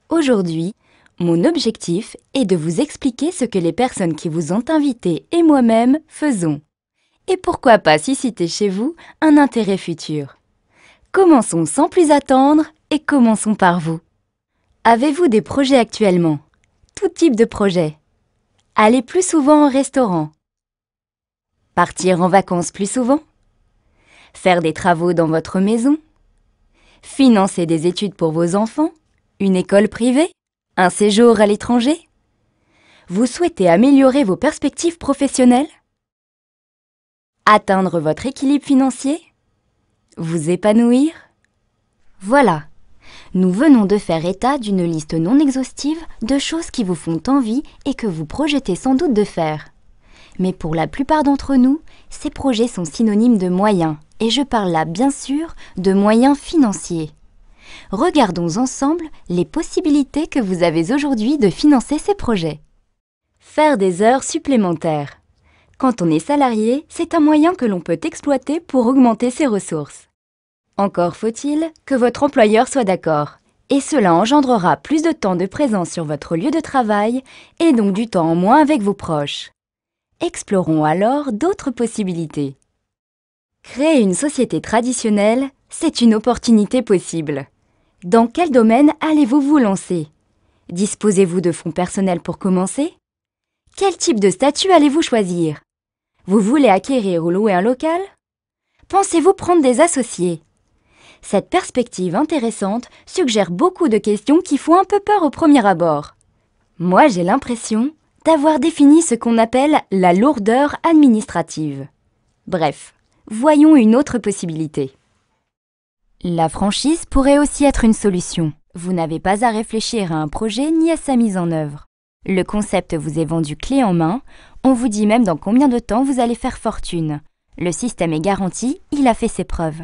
Aujourd'hui, mon objectif est de vous expliquer ce que les personnes qui vous ont invité et moi-même faisons. Et pourquoi pas susciter chez vous un intérêt futur. Commençons sans plus attendre et commençons par vous. Avez-vous des projets actuellement? Tout type de projets. Aller plus souvent au restaurant. Partir en vacances plus souvent. Faire des travaux dans votre maison. Financer des études pour vos enfants. Une école privée. Un séjour à l'étranger. Vous souhaitez améliorer vos perspectives professionnelles? Atteindre votre équilibre financier? Vous épanouir? Voilà, nous venons de faire état d'une liste non exhaustive de choses qui vous font envie et que vous projetez sans doute de faire. Mais pour la plupart d'entre nous, ces projets sont synonymes de moyens, et je parle là bien sûr de moyens financiers. Regardons ensemble les possibilités que vous avez aujourd'hui de financer ces projets. Faire des heures supplémentaires. Quand on est salarié, c'est un moyen que l'on peut exploiter pour augmenter ses ressources. Encore faut-il que votre employeur soit d'accord, et cela engendrera plus de temps de présence sur votre lieu de travail et donc du temps en moins avec vos proches. Explorons alors d'autres possibilités. Créer une société traditionnelle, c'est une opportunité possible. Dans quel domaine allez-vous vous lancer? Disposez-vous de fonds personnels pour commencer? Quel type de statut allez-vous choisir? Vous voulez acquérir ou louer un local? Pensez-vous prendre des associés? Cette perspective intéressante suggère beaucoup de questions qui font un peu peur au premier abord. Moi, j'ai l'impression d'avoir défini ce qu'on appelle la lourdeur administrative. Bref, voyons une autre possibilité. La franchise pourrait aussi être une solution. Vous n'avez pas à réfléchir à un projet ni à sa mise en œuvre. Le concept vous est vendu clé en main, on vous dit même dans combien de temps vous allez faire fortune. Le système est garanti, il a fait ses preuves.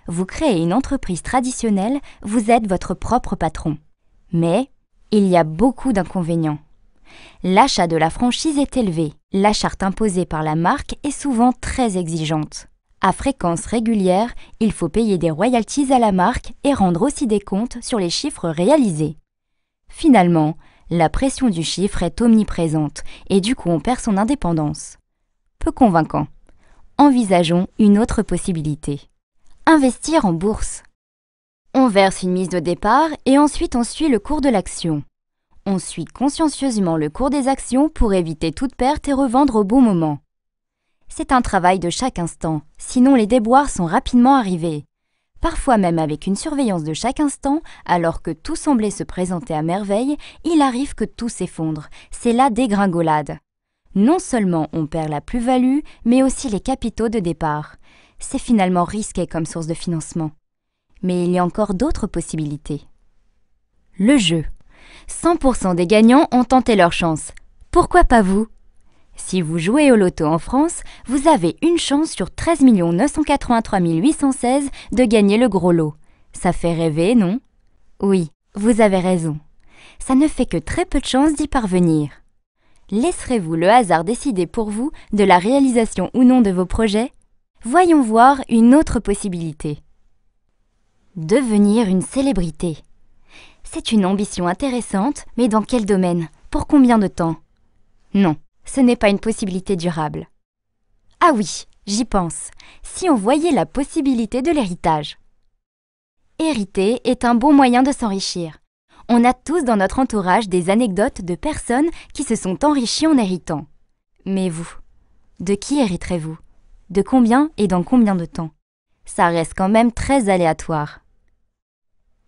Vous créez une entreprise traditionnelle, vous êtes votre propre patron. Mais il y a beaucoup d'inconvénients. L'achat de la franchise est élevé, la charte imposée par la marque est souvent très exigeante. À fréquence régulière, il faut payer des royalties à la marque et rendre aussi des comptes sur les chiffres réalisés. Finalement, la pression du chiffre est omniprésente et du coup on perd son indépendance. Peu convaincant. Envisageons une autre possibilité. Investir en bourse. On verse une mise de départ et ensuite on suit le cours de l'action. On suit consciencieusement le cours des actions pour éviter toute perte et revendre au bon moment. C'est un travail de chaque instant, sinon les déboires sont rapidement arrivés. Parfois même avec une surveillance de chaque instant, alors que tout semblait se présenter à merveille, il arrive que tout s'effondre. C'est la dégringolade. Non seulement on perd la plus-value, mais aussi les capitaux de départ. C'est finalement risqué comme source de financement. Mais il y a encore d'autres possibilités. Le jeu. 100% des gagnants ont tenté leur chance. Pourquoi pas vous? Si vous jouez au loto en France, vous avez une chance sur 13 983 816 de gagner le gros lot. Ça fait rêver, non? Oui, vous avez raison. Ça ne fait que très peu de chances d'y parvenir. Laisserez-vous le hasard décider pour vous de la réalisation ou non de vos projets? Voyons voir une autre possibilité. Devenir une célébrité. C'est une ambition intéressante, mais dans quel domaine? Pour combien de temps? Non. Ce n'est pas une possibilité durable. Ah oui, j'y pense. Si on voyait la possibilité de l'héritage. Hériter est un bon moyen de s'enrichir. On a tous dans notre entourage des anecdotes de personnes qui se sont enrichies en héritant. Mais vous, de qui hériterez-vous? De combien et dans combien de temps? Ça reste quand même très aléatoire.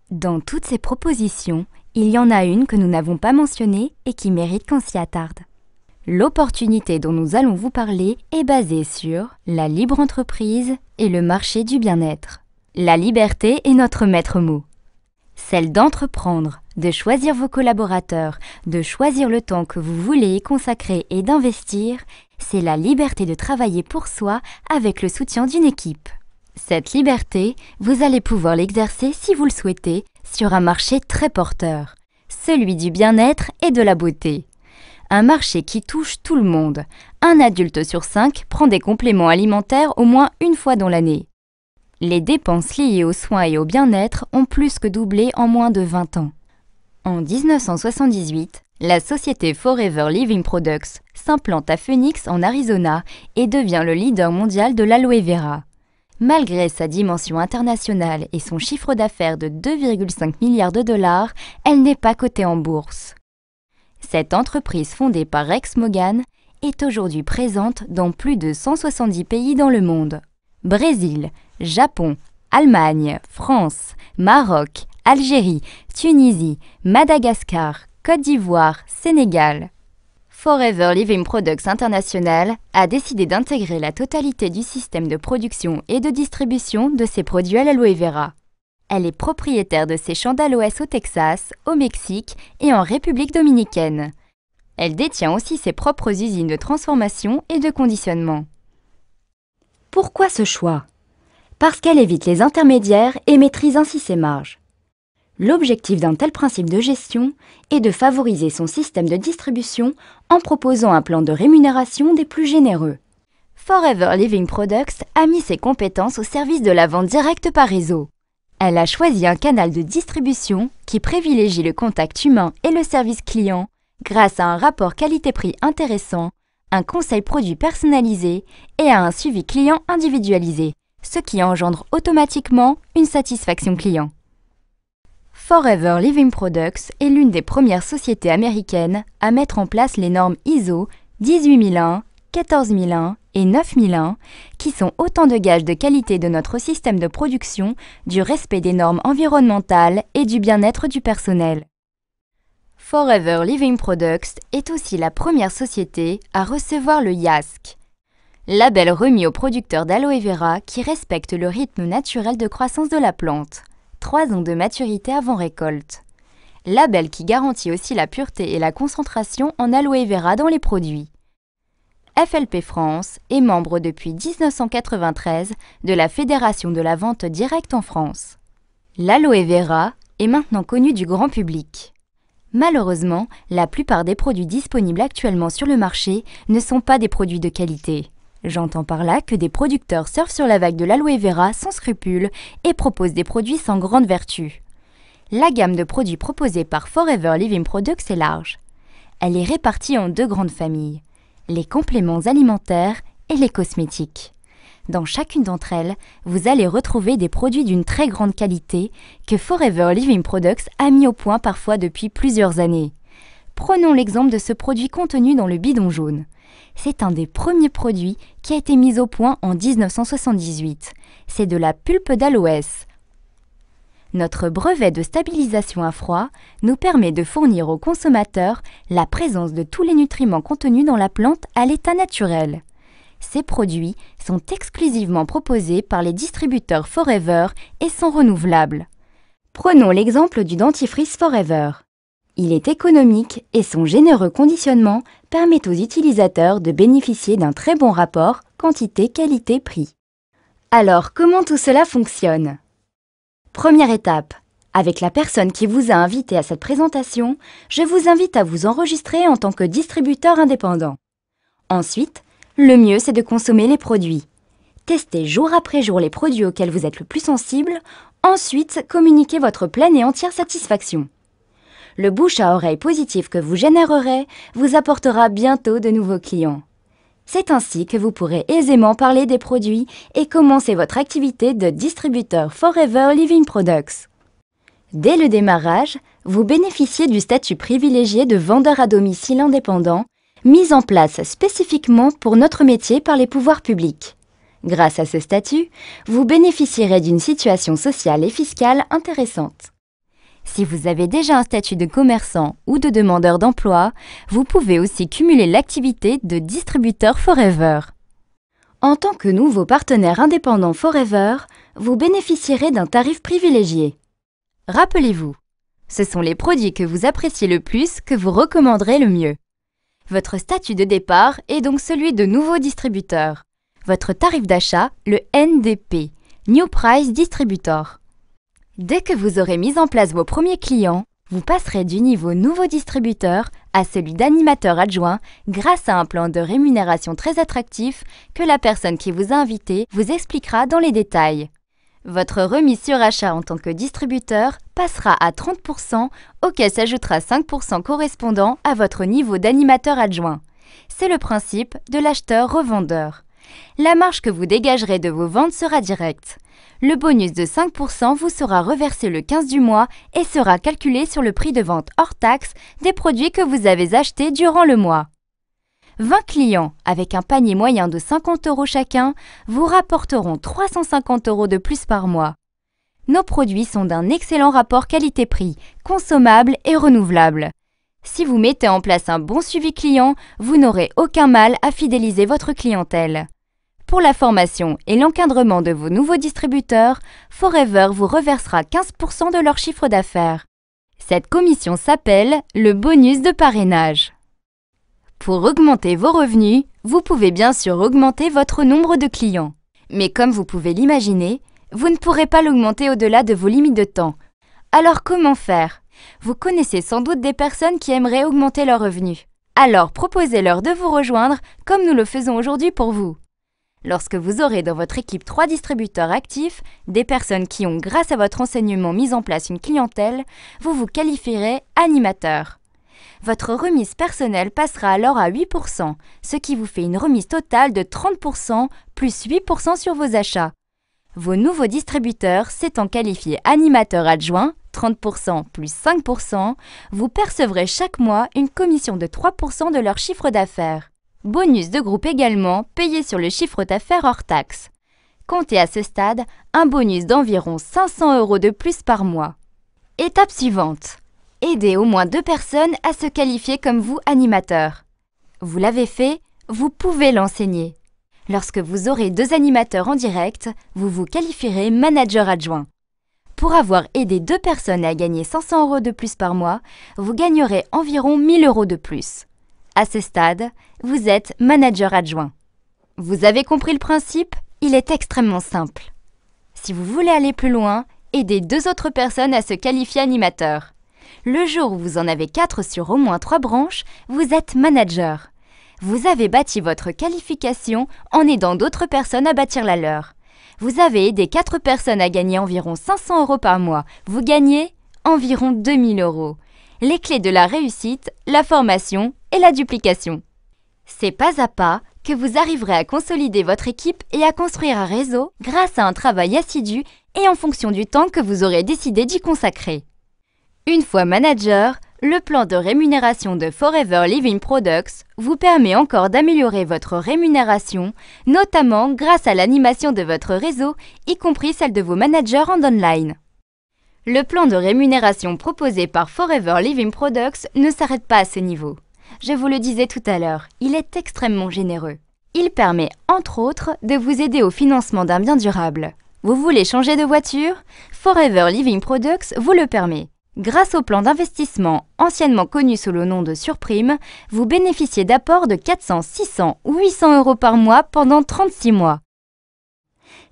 Dans toutes ces propositions, il y en a une que nous n'avons pas mentionnée et qui mérite qu'on s'y attarde. L'opportunité dont nous allons vous parler est basée sur la libre entreprise et le marché du bien-être. La liberté est notre maître mot. Celle d'entreprendre, de choisir vos collaborateurs, de choisir le temps que vous voulez y consacrer et d'investir, c'est la liberté de travailler pour soi avec le soutien d'une équipe. Cette liberté, vous allez pouvoir l'exercer si vous le souhaitez sur un marché très porteur, celui du bien-être et de la beauté. Un marché qui touche tout le monde. Un adulte sur 5 prend des compléments alimentaires au moins une fois dans l'année. Les dépenses liées aux soins et au bien-être ont plus que doublé en moins de 20 ans. En 1978, la société Forever Living Products s'implante à Phoenix en Arizona et devient le leader mondial de l'aloe vera. Malgré sa dimension internationale et son chiffre d'affaires de 2,5 milliards de dollars, elle n'est pas cotée en bourse. Cette entreprise fondée par Rex Mogan est aujourd'hui présente dans plus de 170 pays dans le monde. Brésil, Japon, Allemagne, France, Maroc, Algérie, Tunisie, Madagascar, Côte d'Ivoire, Sénégal. Forever Living Products International a décidé d'intégrer la totalité du système de production et de distribution de ses produits à l'aloe vera. Elle est propriétaire de ses champs d'aloès au Texas, au Mexique et en République dominicaine. Elle détient aussi ses propres usines de transformation et de conditionnement. Pourquoi ce choix? Parce qu'elle évite les intermédiaires et maîtrise ainsi ses marges. L'objectif d'un tel principe de gestion est de favoriser son système de distribution en proposant un plan de rémunération des plus généreux. Forever Living Products a mis ses compétences au service de la vente directe par réseau. Elle a choisi un canal de distribution qui privilégie le contact humain et le service client grâce à un rapport qualité-prix intéressant, un conseil produit personnalisé et à un suivi client individualisé, ce qui engendre automatiquement une satisfaction client. Forever Living Products est l'une des premières sociétés américaines à mettre en place les normes ISO 18001, 14001 et 9001, qui sont autant de gages de qualité de notre système de production, du respect des normes environnementales et du bien-être du personnel. Forever Living Products est aussi la première société à recevoir le YASC, label remis aux producteurs d'aloe vera qui respectent le rythme naturel de croissance de la plante. 3 ans de maturité avant récolte. Label qui garantit aussi la pureté et la concentration en aloe vera dans les produits. FLP France est membre depuis 1993 de la Fédération de la vente directe en France. L'aloe vera est maintenant connu du grand public. Malheureusement, la plupart des produits disponibles actuellement sur le marché ne sont pas des produits de qualité. J'entends par là que des producteurs surfent sur la vague de l'aloe vera sans scrupules et proposent des produits sans grande vertu. La gamme de produits proposée par Forever Living Products est large. Elle est répartie en 2 grandes familles, les compléments alimentaires et les cosmétiques. Dans chacune d'entre elles, vous allez retrouver des produits d'une très grande qualité que Forever Living Products a mis au point parfois depuis plusieurs années. Prenons l'exemple de ce produit contenu dans le bidon jaune. C'est un des premiers produits qui a été mis au point en 1978. C'est de la pulpe d'aloès. Notre brevet de stabilisation à froid nous permet de fournir aux consommateurs la présence de tous les nutriments contenus dans la plante à l'état naturel. Ces produits sont exclusivement proposés par les distributeurs Forever et sont renouvelables. Prenons l'exemple du dentifrice Forever. Il est économique et son généreux conditionnement permet aux utilisateurs de bénéficier d'un très bon rapport quantité-qualité-prix. Alors, comment tout cela fonctionne? Première étape. Avec la personne qui vous a invité à cette présentation, je vous invite à vous enregistrer en tant que distributeur indépendant. Ensuite, le mieux c'est de consommer les produits. Testez jour après jour les produits auxquels vous êtes le plus sensible. Ensuite, communiquez votre pleine et entière satisfaction. Le bouche à oreille positif que vous générerez vous apportera bientôt de nouveaux clients. C'est ainsi que vous pourrez aisément parler des produits et commencer votre activité de distributeur Forever Living Products. Dès le démarrage, vous bénéficiez du statut privilégié de vendeur à domicile indépendant, mis en place spécifiquement pour notre métier par les pouvoirs publics. Grâce à ce statut, vous bénéficierez d'une situation sociale et fiscale intéressante. Si vous avez déjà un statut de commerçant ou de demandeur d'emploi, vous pouvez aussi cumuler l'activité de distributeur Forever. En tant que nouveau partenaire indépendant Forever, vous bénéficierez d'un tarif privilégié. Rappelez-vous, ce sont les produits que vous appréciez le plus que vous recommanderez le mieux. Votre statut de départ est donc celui de nouveau distributeur. Votre tarif d'achat, le NDP, New Price Distributor. Dès que vous aurez mis en place vos premiers clients, vous passerez du niveau nouveau distributeur à celui d'animateur adjoint grâce à un plan de rémunération très attractif que la personne qui vous a invité vous expliquera dans les détails. Votre remise sur achat en tant que distributeur passera à 30%, auquel s'ajoutera 5% correspondant à votre niveau d'animateur adjoint. C'est le principe de l'acheteur-revendeur. La marge que vous dégagerez de vos ventes sera directe. Le bonus de 5% vous sera reversé le 15 du mois et sera calculé sur le prix de vente hors taxe des produits que vous avez achetés durant le mois. 20 clients avec un panier moyen de 50 € chacun vous rapporteront 350 € de plus par mois. Nos produits sont d'un excellent rapport qualité-prix, consommables et renouvelables. Si vous mettez en place un bon suivi client, vous n'aurez aucun mal à fidéliser votre clientèle. Pour la formation et l'encadrement de vos nouveaux distributeurs, Forever vous reversera 15% de leur chiffre d'affaires. Cette commission s'appelle le bonus de parrainage. Pour augmenter vos revenus, vous pouvez bien sûr augmenter votre nombre de clients. Mais comme vous pouvez l'imaginer, vous ne pourrez pas l'augmenter au-delà de vos limites de temps. Alors comment faire? Vous connaissez sans doute des personnes qui aimeraient augmenter leurs revenus. Alors proposez-leur de vous rejoindre comme nous le faisons aujourd'hui pour vous. Lorsque vous aurez dans votre équipe 3 distributeurs actifs, des personnes qui ont, grâce à votre enseignement, mis en place une clientèle, vous vous qualifierez animateur. Votre remise personnelle passera alors à 8%, ce qui vous fait une remise totale de 30% plus 8% sur vos achats. Vos nouveaux distributeurs s'étant qualifiés animateurs adjoints, 30% plus 5%, vous percevrez chaque mois une commission de 3% de leur chiffre d'affaires. Bonus de groupe également, payé sur le chiffre d'affaires hors taxe. Comptez à ce stade un bonus d'environ 500 € de plus par mois. Étape suivante. Aidez au moins 2 personnes à se qualifier comme vous animateurs. Vous l'avez fait, vous pouvez l'enseigner. Lorsque vous aurez 2 animateurs en direct, vous vous qualifierez manager adjoint. Pour avoir aidé 2 personnes à gagner 500 € de plus par mois, vous gagnerez environ 1000 € de plus. À ce stade, vous êtes manager adjoint. Vous avez compris le principe? Il est extrêmement simple. Si vous voulez aller plus loin, aidez 2 autres personnes à se qualifier animateur. Le jour où vous en avez 4 sur au moins 3 branches, vous êtes manager. Vous avez bâti votre qualification en aidant d'autres personnes à bâtir la leur. Vous avez aidé 4 personnes à gagner environ 500 € par mois. Vous gagnez environ 2000 €. Les clés de la réussite, la formation et la duplication. C'est pas à pas que vous arriverez à consolider votre équipe et à construire un réseau grâce à un travail assidu et en fonction du temps que vous aurez décidé d'y consacrer. Une fois manager, le plan de rémunération de Forever Living Products vous permet encore d'améliorer votre rémunération, notamment grâce à l'animation de votre réseau, y compris celle de vos managers en online. Le plan de rémunération proposé par Forever Living Products ne s'arrête pas à ce niveau. Je vous le disais tout à l'heure, il est extrêmement généreux. Il permet, entre autres, de vous aider au financement d'un bien durable. Vous voulez changer de voiture? Forever Living Products vous le permet. Grâce au plan d'investissement, anciennement connu sous le nom de surprime, vous bénéficiez d'apports de 400, 600 ou 800 € par mois pendant 36 mois.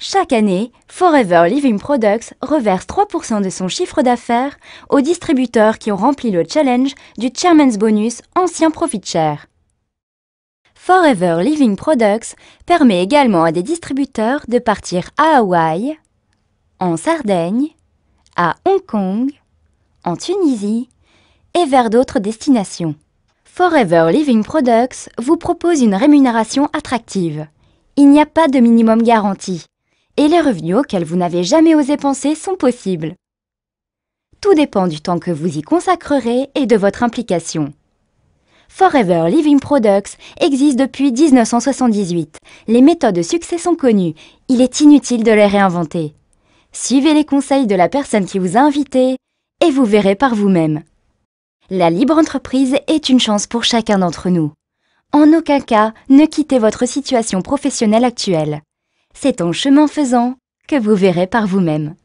Chaque année, Forever Living Products reverse 3% de son chiffre d'affaires aux distributeurs qui ont rempli le challenge du Chairman's Bonus ancien Profit Share. Forever Living Products permet également à des distributeurs de partir à Hawaï, en Sardaigne, à Hong Kong, en Tunisie et vers d'autres destinations. Forever Living Products vous propose une rémunération attractive. Il n'y a pas de minimum garanti et les revenus auxquels vous n'avez jamais osé penser sont possibles. Tout dépend du temps que vous y consacrerez et de votre implication. Forever Living Products existe depuis 1978. Les méthodes de succès sont connues. Il est inutile de les réinventer. Suivez les conseils de la personne qui vous a invité et vous verrez par vous-même. La libre entreprise est une chance pour chacun d'entre nous. En aucun cas, ne quittez votre situation professionnelle actuelle. C'est en chemin faisant que vous verrez par vous-même.